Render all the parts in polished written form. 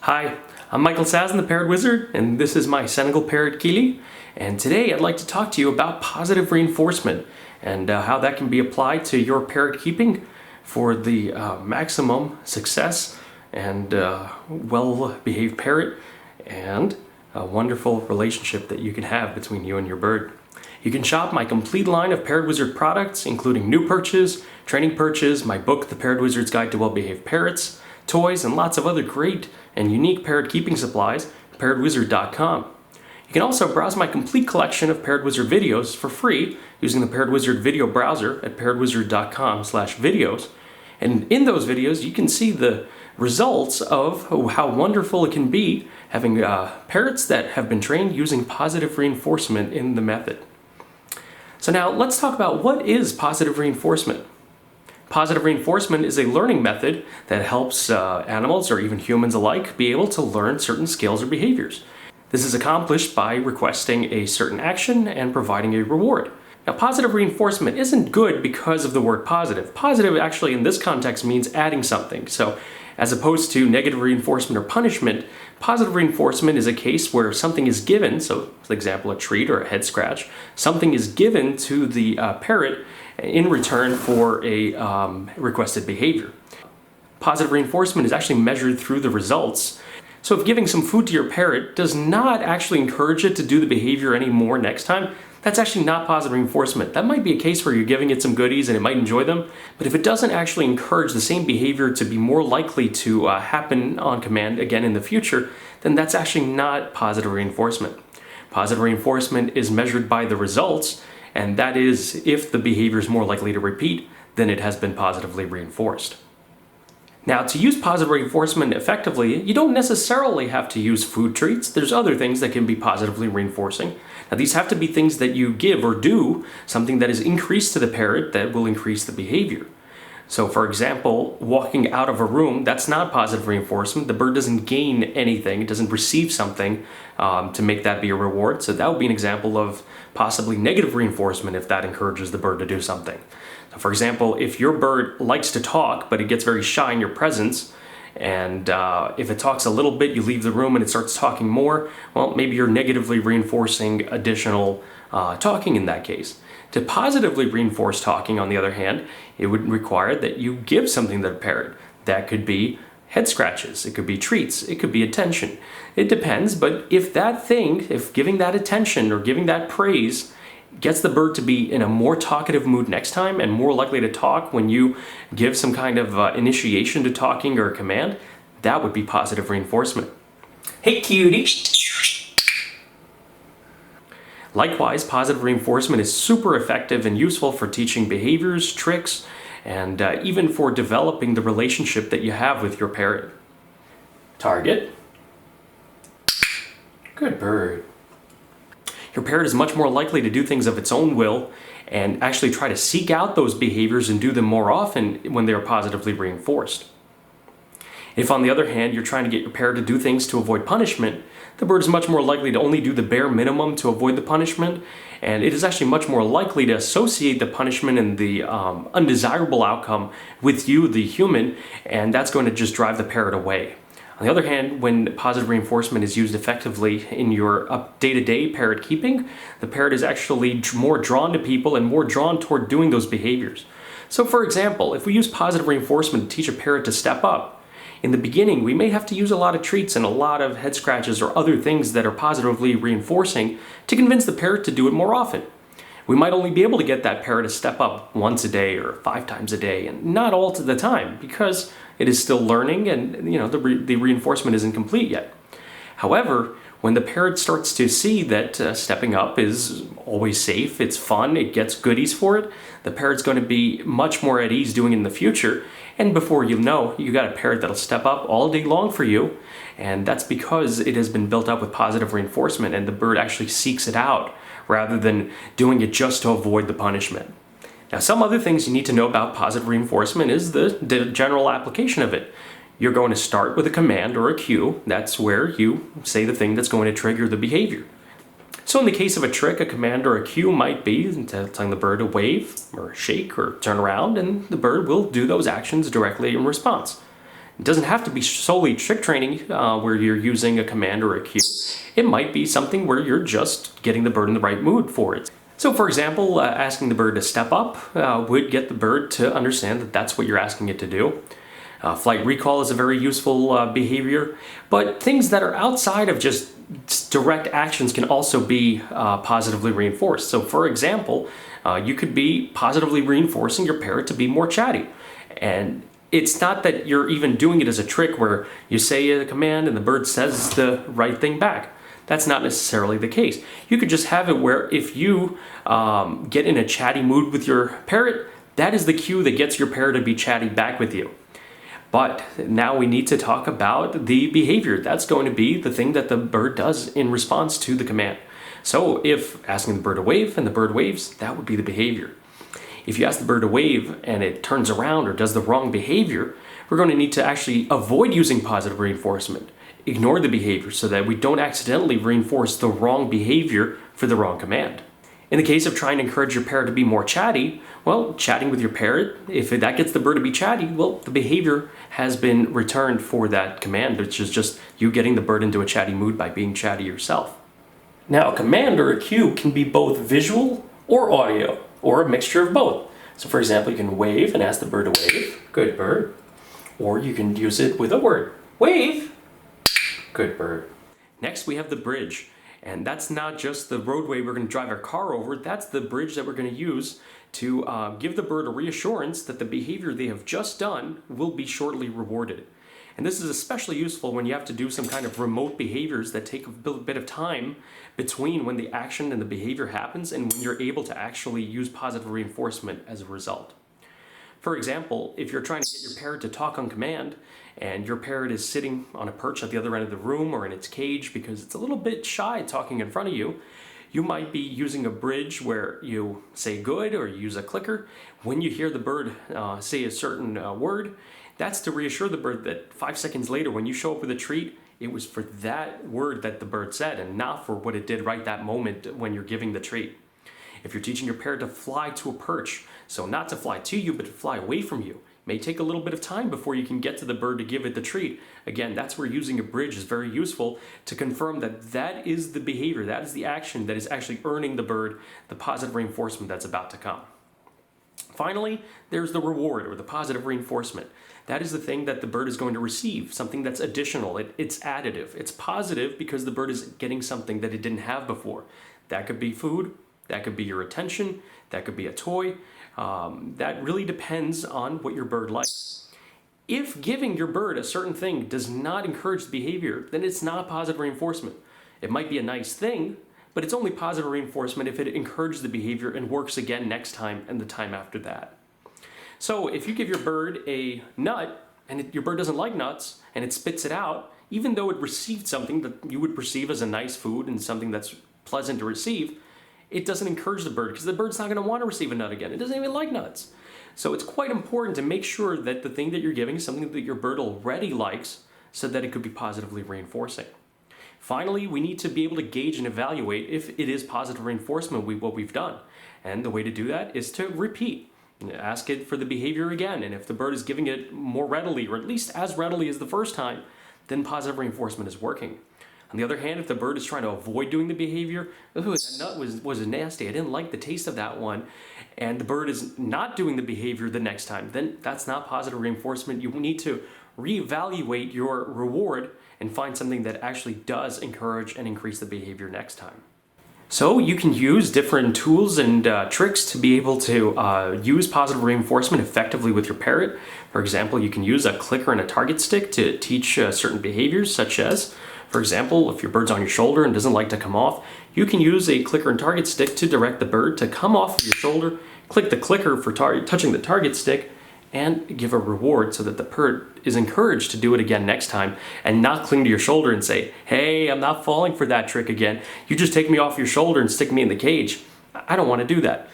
Hi, I'm Michael Sazin, the Parrot Wizard, and this is my Senegal parrot Kili. And today I'd like to talk to you about positive reinforcement and how that can be applied to your parrot keeping for the maximum success and well-behaved parrot and a wonderful relationship that you can have between you and your bird. You can shop my complete line of Parrot Wizard products, including new perches, training perches, my book, The Parrot Wizard's Guide to Well-Behaved Parrots, toys, and lots of other great and unique parrot keeping supplies at parrotwizard.com. You can also browse my complete collection of Parrot Wizard videos for free using the Parrot Wizard video browser at parrotwizard.com/videos. And in those videos, you can see the results of how wonderful it can be having parrots that have been trained using positive reinforcement in the method. So now let's talk about what is positive reinforcement. Positive reinforcement is a learning method that helps animals or even humans alike be able to learn certain skills or behaviors. This is accomplished by requesting a certain action and providing a reward. Now, positive reinforcement isn't good because of the word positive. Positive actually in this context means adding something. So as opposed to negative reinforcement or punishment, positive reinforcement is a case where something is given, so for example a treat or a head scratch, something is given to the parrot in return for a requested behavior. Positive reinforcement is actually measured through the results. So if giving some food to your parrot does not actually encourage it to do the behavior anymore next time, that's actually not positive reinforcement. That might be a case where you're giving it some goodies and it might enjoy them, but if it doesn't actually encourage the same behavior to be more likely to happen on command again in the future, then that's actually not positive reinforcement. Positive reinforcement is measured by the results, and that is if the behavior is more likely to repeat, then it has been positively reinforced. Now, to use positive reinforcement effectively, you don't necessarily have to use food treats. There's other things that can be positively reinforcing. Now, these have to be things that you give or do, something that is increased to the parrot that will increase the behavior. So, for example, walking out of a room, that's not positive reinforcement. The bird doesn't gain anything. It doesn't receive something to make that be a reward. So that would be an example of possibly negative reinforcement if that encourages the bird to do something. So for example, if your bird likes to talk, but it gets very shy in your presence, and if it talks a little bit, you leave the room and it starts talking more, well, maybe you're negatively reinforcing additional talking in that case. To positively reinforce talking, on the other hand, it would require that you give something to the parrot. That could be head scratches, it could be treats, it could be attention. It depends, but if that thing, if giving that attention or giving that praise gets the bird to be in a more talkative mood next time and more likely to talk when you give some kind of initiation to talking or a command, that would be positive reinforcement. Hey cutie! Likewise, positive reinforcement is super effective and useful for teaching behaviors, tricks, and even for developing the relationship that you have with your parrot. Target. Good bird. Your parrot is much more likely to do things of its own will and actually try to seek out those behaviors and do them more often when they are positively reinforced. If, on the other hand, you're trying to get your parrot to do things to avoid punishment, the bird is much more likely to only do the bare minimum to avoid the punishment, and it is actually much more likely to associate the punishment and the undesirable outcome with you, the human, and that's going to just drive the parrot away. On the other hand, when positive reinforcement is used effectively in your day-to-day parrot keeping, the parrot is actually more drawn to people and more drawn toward doing those behaviors. So for example, if we use positive reinforcement to teach a parrot to step up, in the beginning, we may have to use a lot of treats and a lot of head scratches or other things that are positively reinforcing to convince the parrot to do it more often. We might only be able to get that parrot to step up once a day or 5 times a day, and not all to the time because it is still learning and the reinforcement isn't complete yet. However, when the parrot starts to see that stepping up is always safe, it's fun, it gets goodies for it, the parrot's going to be much more at ease doing it in the future. And before you know, you got a parrot that'll step up all day long for you. And that's because it has been built up with positive reinforcement and the bird actually seeks it out rather than doing it just to avoid the punishment. Now, some other things you need to know about positive reinforcement is the general application of it. You're going to start with a command or a cue. That's where you say the thing that's going to trigger the behavior. So in the case of a trick, a command or a cue might be telling the bird to wave or shake or turn around, and the bird will do those actions directly in response. It doesn't have to be solely trick training where you're using a command or a cue. It might be something where you're just getting the bird in the right mood for it. So for example, asking the bird to step up would get the bird to understand that that's what you're asking it to do. Flight recall is a very useful behavior, but things that are outside of just direct actions can also be positively reinforced. So for example, you could be positively reinforcing your parrot to be more chatty. And it's not that you're even doing it as a trick where you say a command and the bird says the right thing back. That's not necessarily the case. You could just have it where if you get in a chatty mood with your parrot, that is the cue that gets your parrot to be chatty back with you. But now we need to talk about the behavior. That's going to be the thing that the bird does in response to the command. So if asking the bird to wave and the bird waves, that would be the behavior. If you ask the bird to wave and it turns around or does the wrong behavior, we're going to need to actually avoid using positive reinforcement. Ignore the behavior so that we don't accidentally reinforce the wrong behavior for the wrong command. In the case of trying to encourage your parrot to be more chatty, well, chatting with your parrot, if that gets the bird to be chatty, well, the behavior has been returned for that command, which is just you getting the bird into a chatty mood by being chatty yourself. Now, a command or a cue can be both visual or audio, or a mixture of both. So for example, you can wave and ask the bird to wave, good bird. Or you can use it with a word, wave, good bird. Next we have the bridge. And that's not just the roadway we're going to drive our car over, that's the bridge that we're going to use to give the bird a reassurance that the behavior they have just done will be shortly rewarded. And this is especially useful when you have to do some kind of remote behaviors that take a bit of time between when the action and the behavior happens and when you're able to actually use positive reinforcement as a result. For example, if you're trying to get your parrot to talk on command and your parrot is sitting on a perch at the other end of the room or in its cage because it's a little bit shy talking in front of you, you might be using a bridge where you say good or you use a clicker. When you hear the bird say a certain word, that's to reassure the bird that 5 seconds later when you show up with a treat, it was for that word that the bird said and not for what it did right that moment when you're giving the treat. If you're teaching your parrot to fly to a perch, so not to fly to you, but to fly away from you, it may take a little bit of time before you can get to the bird to give it the treat. Again, that's where using a bridge is very useful to confirm that that is the behavior, that is the action that is actually earning the bird the positive reinforcement that's about to come. Finally, there's the reward or the positive reinforcement. That is the thing that the bird is going to receive, something that's additional, it's additive. It's positive because the bird is getting something that it didn't have before. That could be food, that could be your attention, that could be a toy. That really depends on what your bird likes. If giving your bird a certain thing does not encourage the behavior, then it's not positive reinforcement. It might be a nice thing, but it's only positive reinforcement if it encourages the behavior and works again next time and the time after that. So if you give your bird a nut and your bird doesn't like nuts and it spits it out, even though it received something that you would perceive as a nice food and something that's pleasant to receive, it doesn't encourage the bird because the bird's not going to want to receive a nut again. It doesn't even like nuts. So it's quite important to make sure that the thing that you're giving is something that your bird already likes so that it could be positively reinforcing. Finally, we need to be able to gauge and evaluate if it is positive reinforcement what we've done. And the way to do that is to repeat. Ask it for the behavior again, and if the bird is giving it more readily, or at least as readily as the first time, then positive reinforcement is working. On the other hand, if the bird is trying to avoid doing the behavior, ooh, that nut was nasty, I didn't like the taste of that one, and the bird is not doing the behavior the next time, then that's not positive reinforcement. You need to reevaluate your reward and find something that actually does encourage and increase the behavior next time. So you can use different tools and tricks to be able to use positive reinforcement effectively with your parrot. For example, you can use a clicker and a target stick to teach certain behaviors, such as, for example, if your bird's on your shoulder and doesn't like to come off, you can use a clicker and target stick to direct the bird to come off of your shoulder, click the clicker for touching the target stick, and give a reward so that the bird is encouraged to do it again next time and not cling to your shoulder and say, hey, I'm not falling for that trick again. You just take me off your shoulder and stick me in the cage. I don't want to do that.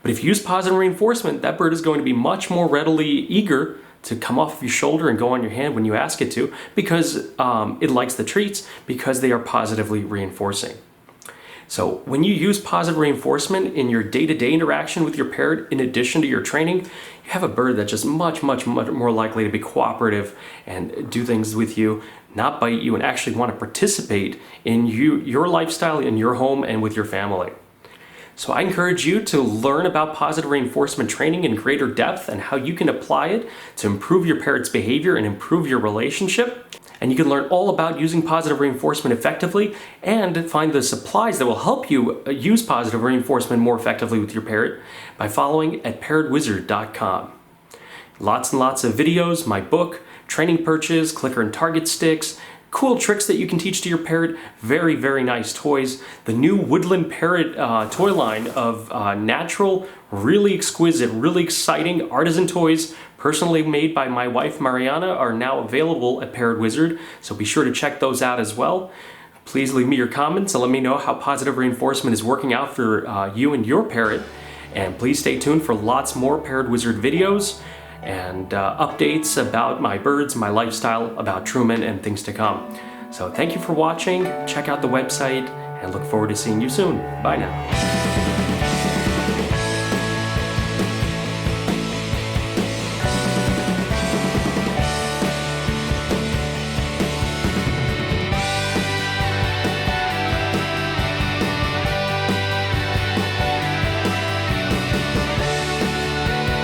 But if you use positive reinforcement, that bird is going to be much more readily eager to come off of your shoulder and go on your hand when you ask it to because it likes the treats because they are positively reinforcing. So when you use positive reinforcement in your day-to-day interaction with your parrot, in addition to your training, you have a bird that's just much more likely to be cooperative and do things with you, not bite you, and actually want to participate in your lifestyle, in your home, and with your family. So I encourage you to learn about positive reinforcement training in greater depth and how you can apply it to improve your parrot's behavior and improve your relationship. And you can learn all about using positive reinforcement effectively and find the supplies that will help you use positive reinforcement more effectively with your parrot by following at parrotwizard.com. Lots and lots of videos, my book, training perches, clicker and target sticks, cool tricks that you can teach to your parrot, very nice toys. The new Woodland Parrot toy line of natural, really exquisite, really exciting artisan toys personally made by my wife Mariana are now available at Parrot Wizard, so be sure to check those out as well. Please leave me your comments and let me know how positive reinforcement is working out for you and your parrot. And please stay tuned for lots more Parrot Wizard videos and updates about my birds, my lifestyle, about Truman, and things to come. So thank you for watching. Check out the website and look forward to seeing you soon. Bye now.